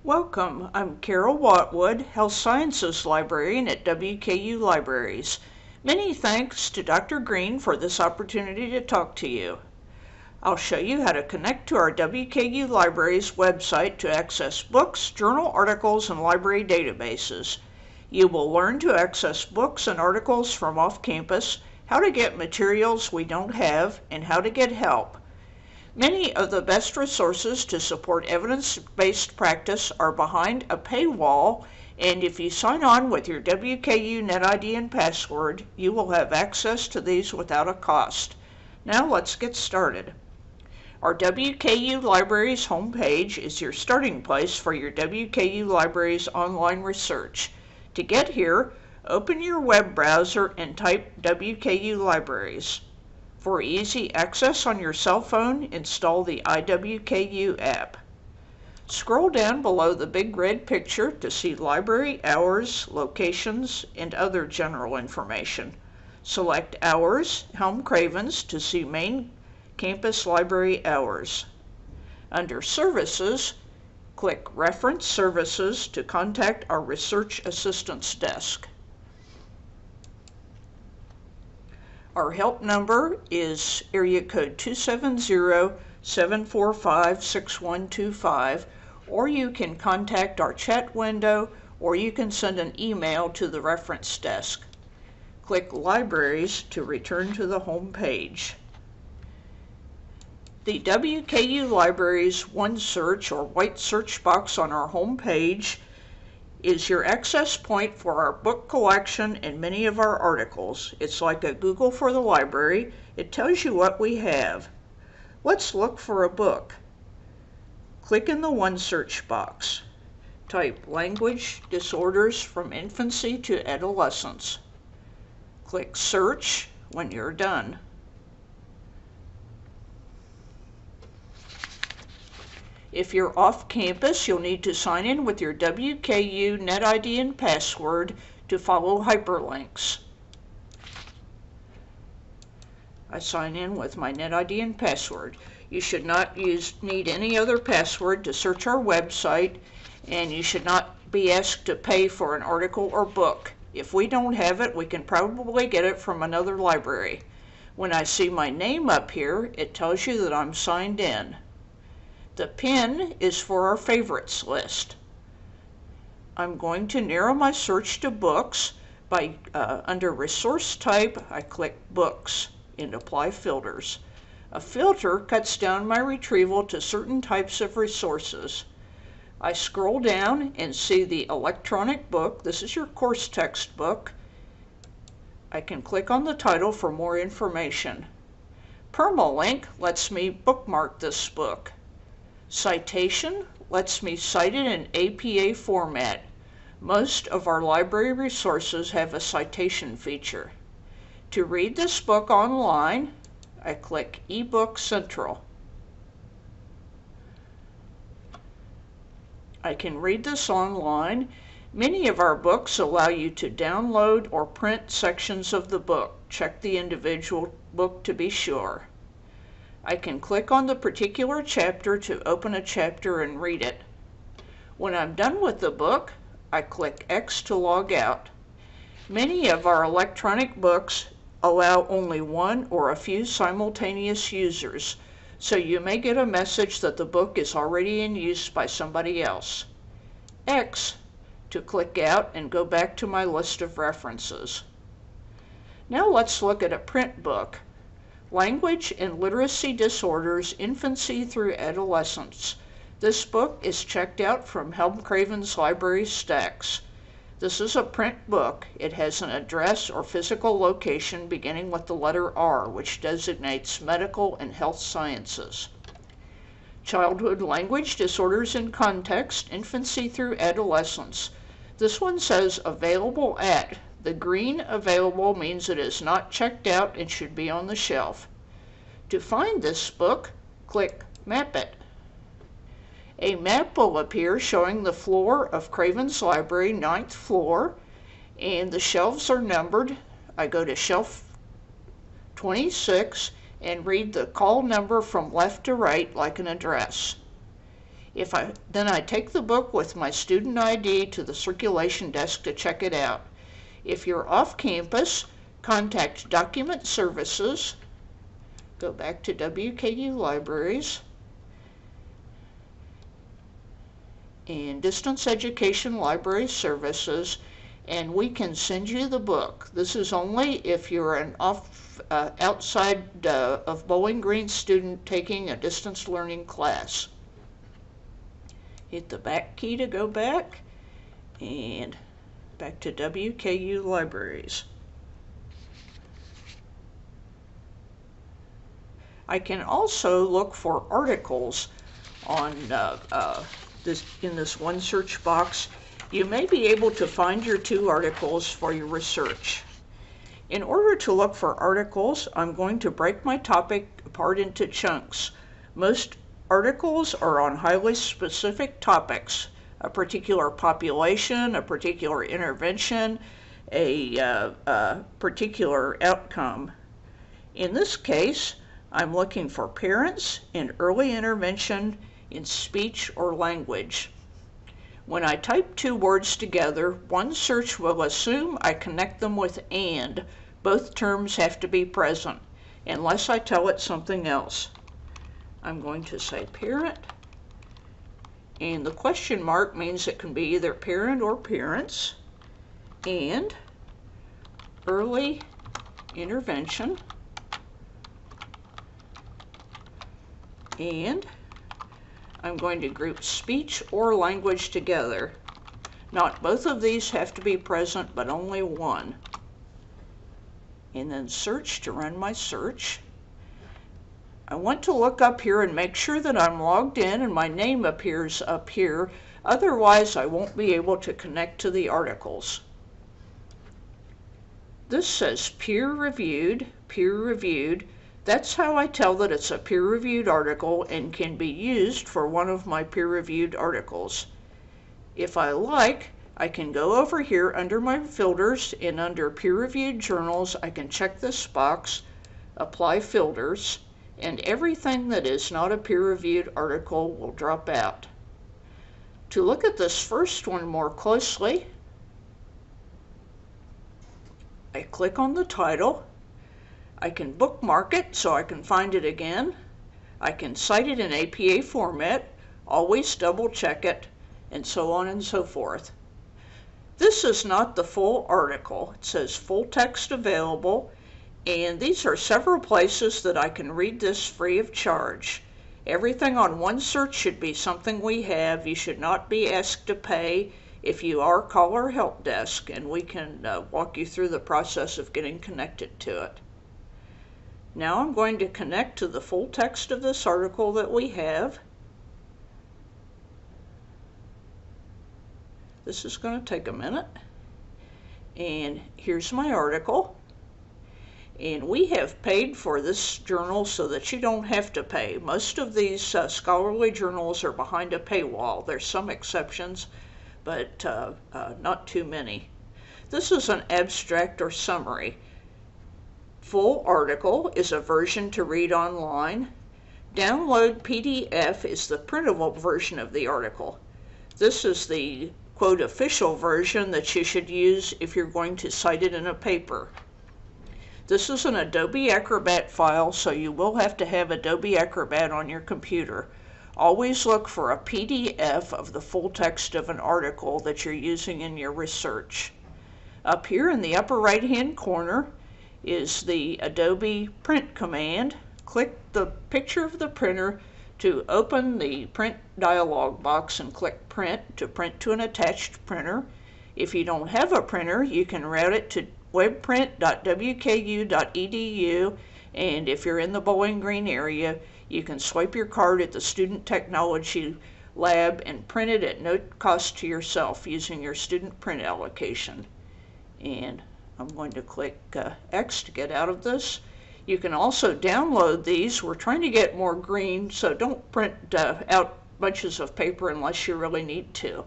Welcome, I'm Carol Watwood, Health Sciences Librarian at WKU Libraries. Many thanks to Dr. Green for this opportunity to talk to you. I'll show you how to connect to our WKU Libraries website to access books, journal articles, and library databases. You will learn to access books and articles from off-campus, how to get materials we don't have, and how to get help. Many of the best resources to support evidence-based practice are behind a paywall, and if you sign on with your WKU NetID and password, you will have access to these without a cost. Now let's get started. Our WKU Libraries homepage is your starting place for your WKU Libraries online research. To get here, open your web browser and type WKU Libraries. For easy access on your cell phone, install the iWKU app. Scroll down below the big red picture to see library hours, locations, and other general information. Select Hours, Helm Cravens to see main campus library hours. Under Services, click Reference Services to contact our Research Assistance Desk. Our help number is area code 270-745-6125, or you can contact our chat window, or you can send an email to the reference desk. Click Libraries to return to the home page. The WKU Libraries OneSearch or white search box on our home page is your access point for our book collection and many of our articles. It's like a Google for the library. It tells you what we have. Let's look for a book. Click in the OneSearch box. Type Language Disorders from Infancy to Adolescence. Click Search when you're done. If you're off campus, you'll need to sign in with your WKU NetID and password to follow hyperlinks. I sign in with my NetID and password. You should not need any other password to search our website, and you should not be asked to pay for an article or book. If we don't have it, we can probably get it from another library. When I see my name up here, it tells you that I'm signed in. The PIN is for our favorites list. I'm going to narrow my search to books. Under resource type, I click Books and apply filters. A filter cuts down my retrieval to certain types of resources. I scroll down and see the electronic book. This is your course textbook. I can click on the title for more information. Permalink lets me bookmark this book. Citation lets me cite it in APA format. Most of our library resources have a citation feature. To read this book online, I click eBook Central. I can read this online. Many of our books allow you to download or print sections of the book. Check the individual book to be sure. I can click on the particular chapter to open a chapter and read it. When I'm done with the book, I click X to log out. Many of our electronic books allow only one or a few simultaneous users, so you may get a message that the book is already in use by somebody else. X to click out and go back to my list of references. Now let's look at a print book. Language and Literacy Disorders, Infancy through Adolescence. This book is checked out from Helm Cravens Library Stacks. This is a print book. It has an address or physical location beginning with the letter R, which designates medical and health sciences. Childhood Language Disorders in Context, Infancy through Adolescence. This one says available at. The green available means it is not checked out and should be on the shelf. To find this book, click Map It. A map will appear showing the floor of Cravens Library, 9th floor, and the shelves are numbered. I go to shelf 26 and read the call number from left to right like an address. Then I take the book with my student ID to the circulation desk to check it out. If you're off campus, contact Document Services, go back to WKU Libraries, and Distance Education Library Services, and we can send you the book. This is only if you're an outside of Bowling Green student taking a distance learning class. Hit the back key to go back, and back to WKU Libraries. I can also look for articles on in this one search box. You may be able to find your 2 articles for your research. In order to look for articles, I'm going to break my topic apart into chunks. Most articles are on highly specific topics, a particular population, a particular intervention, a particular outcome. In this case, I'm looking for parents in early intervention in speech or language. When I type 2 words together, one search will assume I connect them with "and." Both terms have to be present, unless I tell it something else. I'm going to say parent, and the question mark means it can be either parent or parents, and early intervention, and I'm going to group speech or language together. Not both of these have to be present, but only one. And then search to run my search. I want to look up here and make sure that I'm logged in and my name appears up here. Otherwise, I won't be able to connect to the articles. This says peer reviewed, peer reviewed. That's how I tell that it's a peer-reviewed article and can be used for one of my peer-reviewed articles. If I like, I can go over here under my filters, and under peer-reviewed journals, I can check this box, apply filters, and everything that is not a peer-reviewed article will drop out. To look at this first one more closely, I click on the title. I can bookmark it so I can find it again. I can cite it in APA format, always double check it, and so on and so forth. This is not the full article. It says full text available, and these are several places that I can read this free of charge. Everything on one search should be something we have. You should not be asked to pay. If you are, call our help desk, and we can walk you through the process of getting connected to it. Now I'm going to connect to the full text of this article that we have. This is going to take a minute. And here's my article. And we have paid for this journal so that you don't have to pay. Most of these scholarly journals are behind a paywall. There's some exceptions, but not too many. This is an abstract or summary. Full article is a version to read online. Download PDF is the printable version of the article. This is the, quote, official version that you should use if you're going to cite it in a paper. This is an Adobe Acrobat file, so you will have to have Adobe Acrobat on your computer. Always look for a PDF of the full text of an article that you're using in your research. Up here in the upper right-hand corner is the Adobe Print command. Click the picture of the printer to open the print dialog box and click print to print to an attached printer. If you don't have a printer, you can route it to webprint.wku.edu, and if you're in the Bowling Green area, you can swipe your card at the Student Technology Lab and print it at no cost to yourself using your student print allocation. And I'm going to click X to get out of this. You can also download these. We're trying to get more green, so don't print out bunches of paper unless you really need to.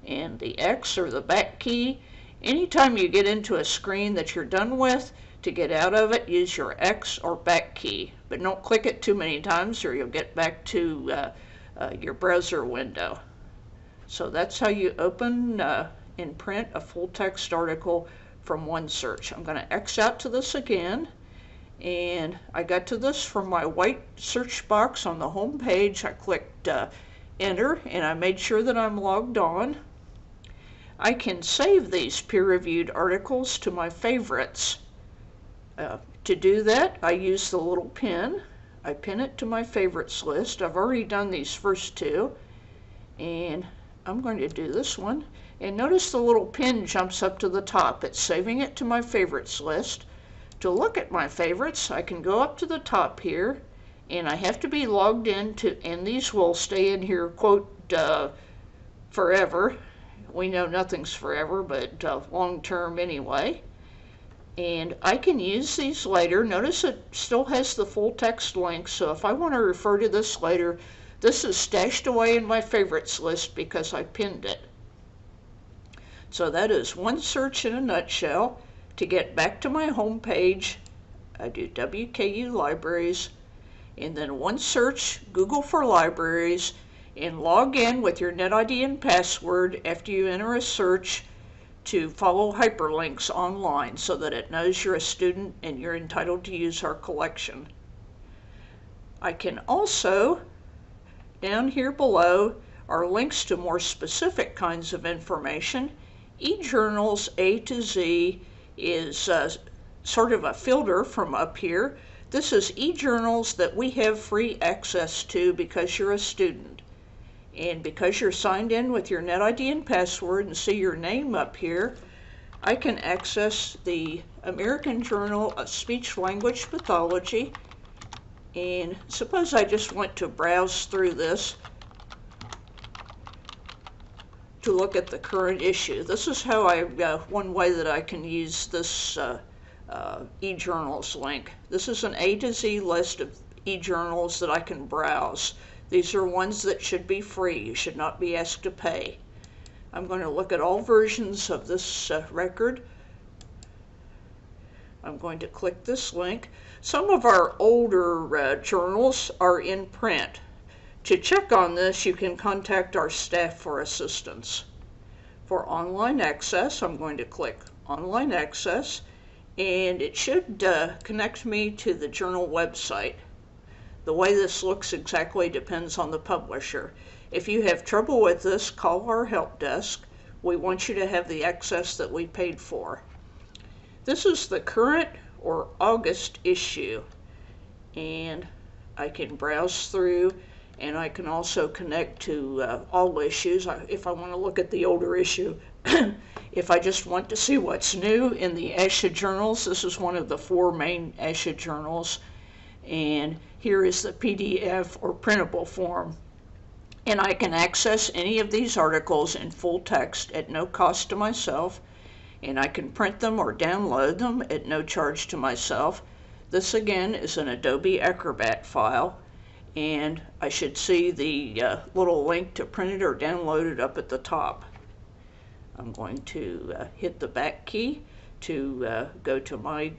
And the X or the back key, anytime you get into a screen that you're done with, to get out of it, use your X or back key. But don't click it too many times or you'll get back to your browser window. So that's how you open and print a full text article from OneSearch. I'm going to X out to this again, and I got to this from my white search box on the home page. I clicked enter, and I made sure that I'm logged on. I can save these peer-reviewed articles to my favorites. To do that, I use the little pin. I pin it to my favorites list. I've already done these first two, and I'm going to do this one. And notice the little pin jumps up to the top. It's saving it to my favorites list. To look at my favorites, I can go up to the top here, and I have to be logged in and these will stay in here, quote, forever. We know nothing's forever, but long term anyway. And I can use these later. Notice it still has the full text link, so if I want to refer to this later, this is stashed away in my favorites list because I pinned it. So that is OneSearch in a nutshell. To get back to my home page, I do WKU Libraries, and then OneSearch, Google for Libraries, and log in with your NetID and password after you enter a search to follow hyperlinks online so that it knows you're a student and you're entitled to use our collection. I can also, down here below, are links to more specific kinds of information. eJournals A to Z is sort of a filter from up here. This is eJournals that we have free access to because you're a student. And because you're signed in with your NetID and password and see your name up here, I can access the American Journal of Speech Language Pathology. And suppose I just want to browse through this to look at the current issue. This is how one way that I can use this eJournals link. This is an A to Z list of eJournals that I can browse. These are ones that should be free. You should not be asked to pay. I'm going to look at all versions of this record. I'm going to click this link. Some of our older journals are in print. To check on this, you can contact our staff for assistance. For online access, I'm going to click Online Access, and it should connect me to the journal website. The way this looks exactly depends on the publisher. If you have trouble with this, call our help desk. We want you to have the access that we paid for. This is the current or August issue, and I can browse through, and I can also connect to all issues if I want to look at the older issue. If I just want to see what's new in the ASHA journals, this is one of the 4 main ASHA journals, and here is the PDF or printable form. And I can access any of these articles in full text at no cost to myself, and I can print them or download them at no charge to myself. This again is an Adobe Acrobat file, and I should see the little link to print it or download it up at the top. I'm going to hit the back key to go to my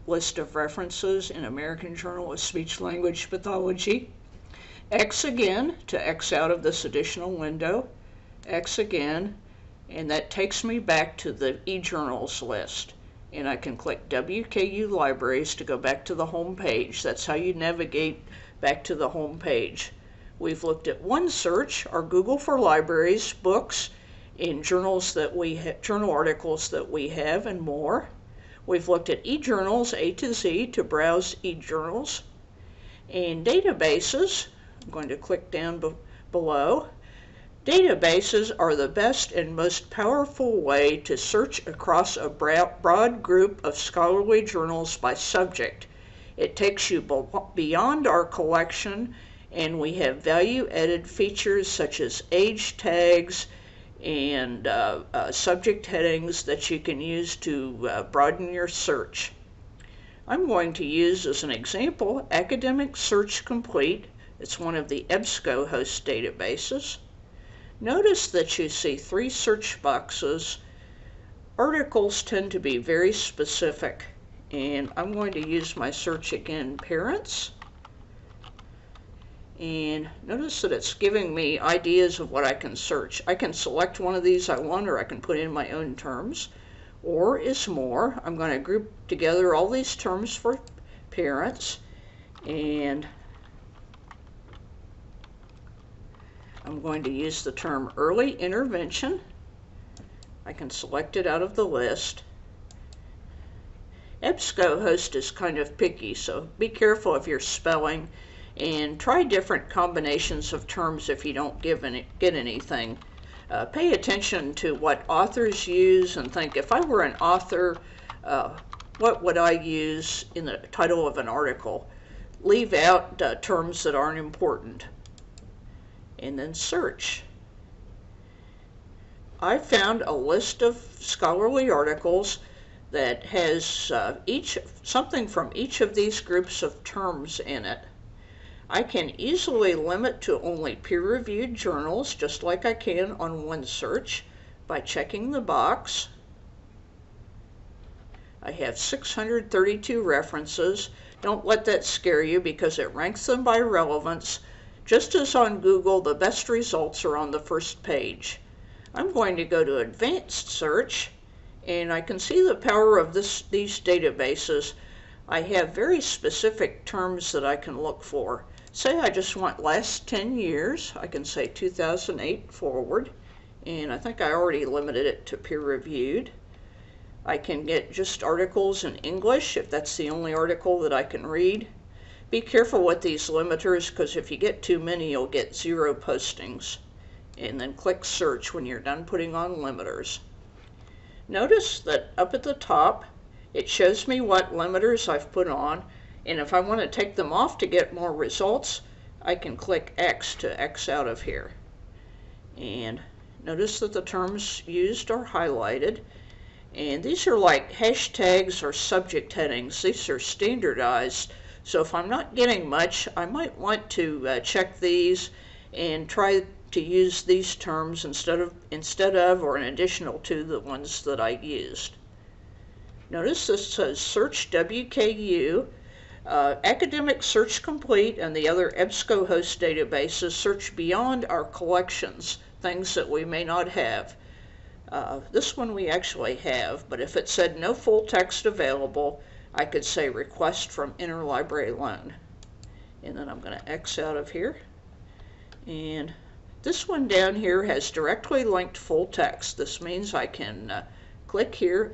list of references in American Journal of Speech Language Pathology. X again to X out of this additional window. X again, and that takes me back to the eJournals list. And I can click WKU Libraries to go back to the home page. That's how you navigate back to the home page. We've looked at OneSearch, our Google for Libraries, books, and journals that we journal articles that we have, and more. We've looked at eJournals A to Z to browse eJournals, and databases. I'm going to click down below. Databases are the best and most powerful way to search across a broad group of scholarly journals by subject. It takes you beyond our collection, and we have value-added features such as age tags and subject headings that you can use to broaden your search. I'm going to use as an example Academic Search Complete. It's one of the EBSCO host databases. Notice that you see 3 search boxes. Articles tend to be very specific, and I'm going to use my search again, parents. And notice that it's giving me ideas of what I can search. I can select one of these I want, or I can put in my own terms. Or is more. I'm going to group together all these terms for parents, and I'm going to use the term early intervention. I can select it out of the list. EBSCOhost is kind of picky, so be careful of your spelling and try different combinations of terms if you don't get anything. Pay attention to what authors use and think, if I were an author, what would I use in the title of an article? Leave out terms that aren't important. And then search. I found a list of scholarly articles that has something from each of these groups of terms in it. I can easily limit to only peer-reviewed journals, just like I can on OneSearch, by checking the box. I have 632 references. Don't let that scare you because it ranks them by relevance. Just as on Google, the best results are on the first page. I'm going to go to Advanced Search, and I can see the power of these databases. I have very specific terms that I can look for. Say I just want last 10 years. I can say 2008 forward, and I think I already limited it to peer-reviewed. I can get just articles in English if that's the only article that I can read. Be careful with these limiters, because if you get too many, you'll get 0 postings. And then click Search when you're done putting on limiters. Notice that up at the top, it shows me what limiters I've put on, and if I want to take them off to get more results, I can click X to X out of here. And notice that the terms used are highlighted, and these are like hashtags or subject headings. These are standardized, so if I'm not getting much, I might want to check these and try to use these terms instead of or in additional to the ones that I used. Notice this says Search WKU, Academic Search Complete, and the other EBSCOhost databases search beyond our collections, things that we may not have. This one we actually have, but if it said no full text available, I could say Request from Interlibrary Loan. And then I'm going to X out of here. And this one down here has directly linked full text. This means I can click here.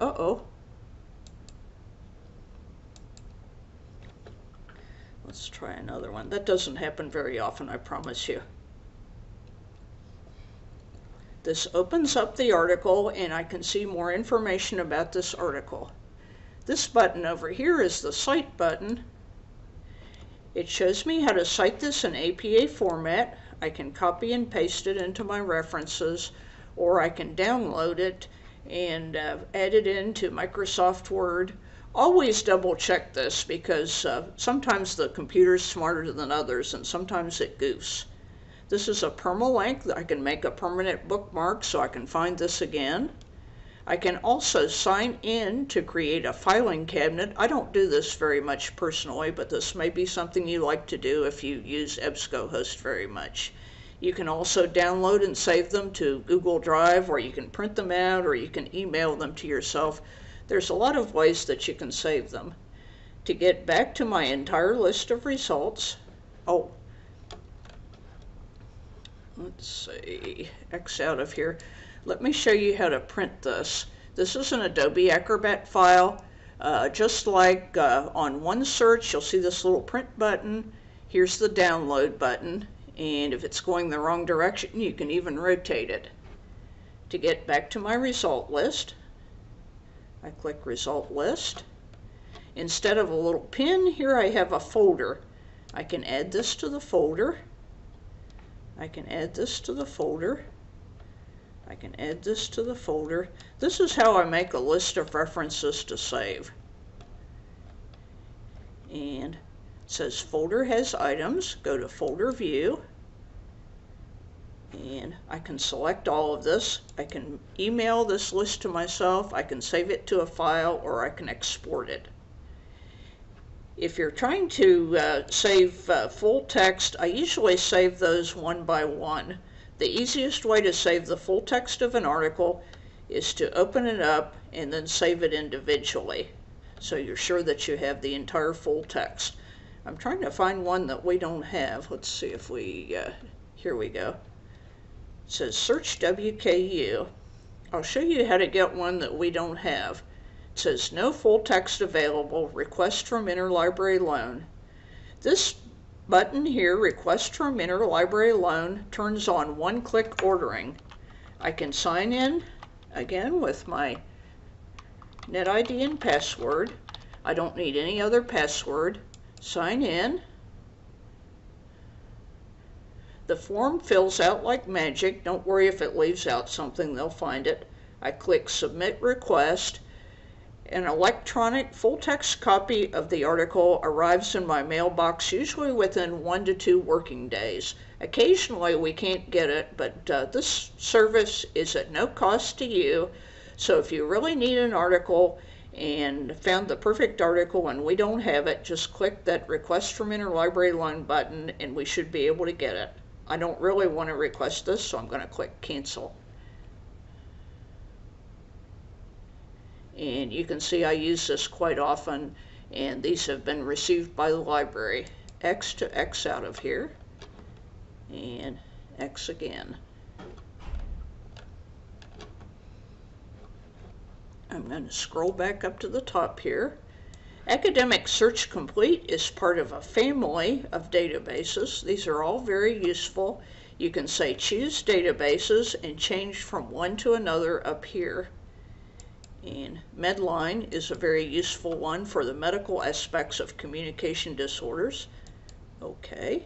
Let's try another one. That doesn't happen very often, I promise you. This opens up the article, and I can see more information about this article. This button over here is the Cite button. It shows me how to cite this in APA format. I can copy and paste it into my references, or I can download it and add it into Microsoft Word. Always double check this, because sometimes the computer's smarter than others, and sometimes it goofs. This is a permalink. I can make a permanent bookmark so I can find this again. I can also sign in to create a filing cabinet. I don't do this very much personally, but this may be something you like to do if you use EBSCOhost very much. You can also download and save them to Google Drive, or you can print them out, or you can email them to yourself. There's a lot of ways that you can save them. To get back to my entire list of results, let's see, X out of here. Let me show you how to print this. This is an Adobe Acrobat file. Just like on OneSearch, you'll see this little print button. Here's the download button, and if it's going the wrong direction, you can even rotate it. To get back to my result list, I click Result List. Instead of a little pin, here I have a folder. I can add this to the folder. I can add this to the folder. I can add this to the folder. This is how I make a list of references to save. And it says Folder has items. Go to Folder View. And I can select all of this. I can email this list to myself. I can save it to a file, or I can export it. If you're trying to save full text, I usually save those one by one. The easiest way to save the full text of an article is to open it up and then save it individually, so you're sure that you have the entire full text. I'm trying to find one that we don't have. Let's see if we, here we go. It says search WKU. I'll show you how to get one that we don't have. It says no full text available, request from interlibrary loan. This button here, request from interlibrary loan, turns on one-click ordering. I can sign in again with my NetID and password. I don't need any other password. Sign in. The form fills out like magic. Don't worry if it leaves out something, they'll find it. I click submit request. An electronic full-text copy of the article arrives in my mailbox usually within 1 to 2 working days. Occasionally we can't get it, but this service is at no cost to you. So if you really need an article and found the perfect article and we don't have it, just click that request from interlibrary loan button and we should be able to get it. I don't really want to request this, so I'm going to click cancel. And you can see I use this quite often, and these have been received by the library. X to X out of here, and X again. I'm going to scroll back up to the top here. Academic Search Complete is part of a family of databases. These are all very useful. You can say choose databases and change from one to another up here. And Medline is a very useful one for the medical aspects of communication disorders. Okay.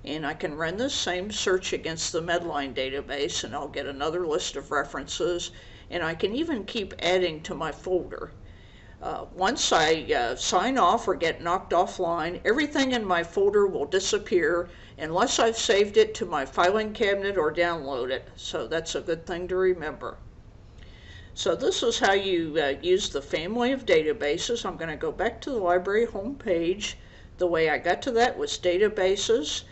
And I can run this same search against the Medline database and I'll get another list of references, and I can even keep adding to my folder. Once I sign off or get knocked offline, everything in my folder will disappear unless I've saved it to my filing cabinet or download it. So that's a good thing to remember. So this is how you use the family of databases. I'm going to go back to the library homepage. The way I got to that was databases,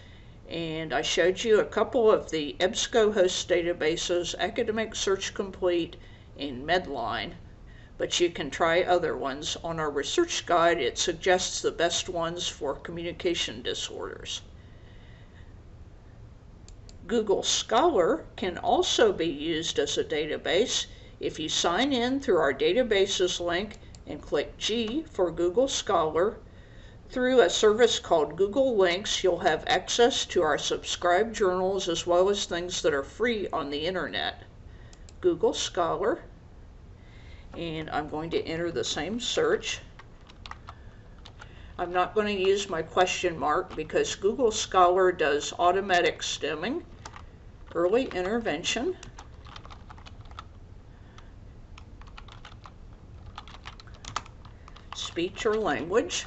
and I showed you a couple of the EBSCOhost databases, Academic Search Complete and Medline, but you can try other ones. On our research guide, it suggests the best ones for communication disorders. Google Scholar can also be used as a database. If you sign in through our databases link and click G for Google Scholar, through a service called Google Links, you'll have access to our subscribed journals as well as things that are free on the internet. Google Scholar, and I'm going to enter the same search. I'm not going to use my question mark because Google Scholar does automatic stemming, early intervention, speech or language,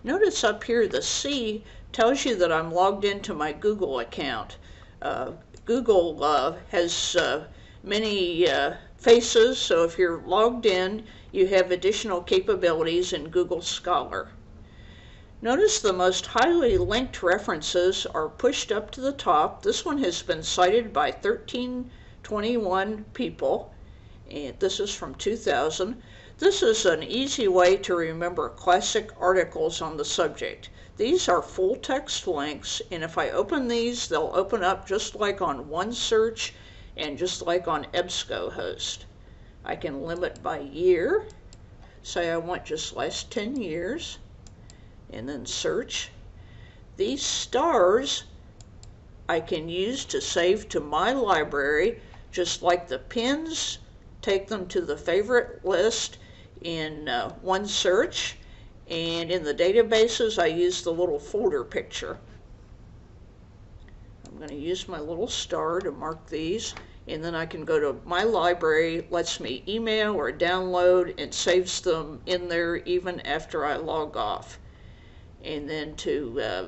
notice up here the C tells you that I'm logged into my Google account. Google has many faces, so if you're logged in, you have additional capabilities in Google Scholar. Notice the most highly linked references are pushed up to the top. This one has been cited by 1321 people, and this is from 2000. This is an easy way to remember classic articles on the subject. These are full text links, and if I open these, they'll open up just like on OneSearch and just like on EBSCOhost. I can limit by year, say I want just last 10 years, and then search. These stars I can use to save to my library, just like the pins take them to the favorite list in OneSearch, and in the databases I use the little folder picture. I'm going to use my little star to mark these, and then I can go to my library, lets me email or download, and saves them in there even after I log off. And then to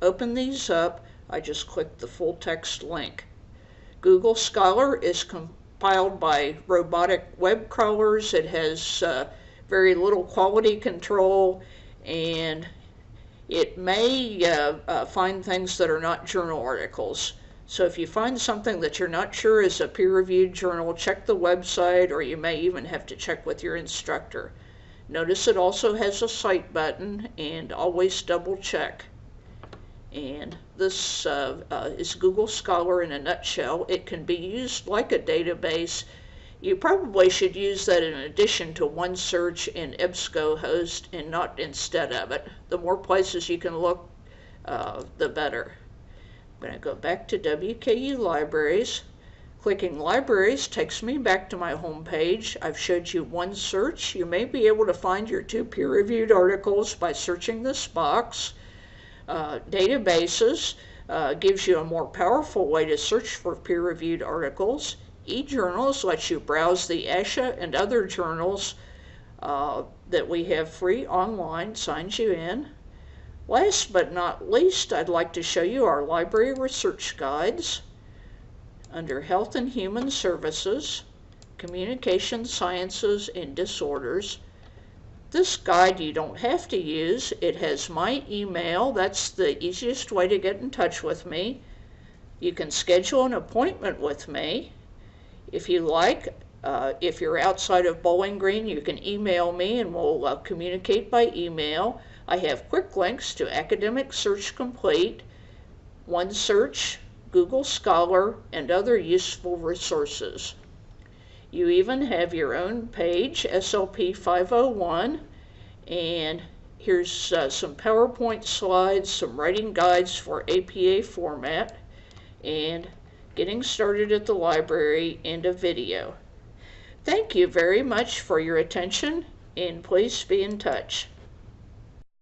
open these up, I just click the full text link. Google Scholar is compiled by robotic web crawlers. It has very little quality control, and it may find things that are not journal articles. So if you find something that you're not sure is a peer-reviewed journal, check the website, or you may even have to check with your instructor. Notice it also has a cite button, and always double check. And this is Google Scholar in a nutshell. It can be used like a database. You probably should use that in addition to OneSearch and EBSCOhost and not instead of it. The more places you can look, the better. I'm going to go back to WKU Libraries. Clicking Libraries takes me back to my home page. I've showed you OneSearch. You may be able to find your 2 peer-reviewed articles by searching this box. Databases gives you a more powerful way to search for peer-reviewed articles. eJournals lets you browse the ASHA and other journals that we have free online, signs you in. Last but not least, I'd like to show you our library research guides. Under Health and Human Services, Communication Sciences and Disorders. This guide you don't have to use. It has my email. That's the easiest way to get in touch with me. You can schedule an appointment with me. If you like, if you're outside of Bowling Green, you can email me and we'll communicate by email. I have quick links to Academic Search Complete, OneSearch, Google Scholar, and other useful resources. You even have your own page, SLP 501, and here's some PowerPoint slides, some writing guides for APA format, and getting started at the library, and a video. Thank you very much for your attention, and please be in touch.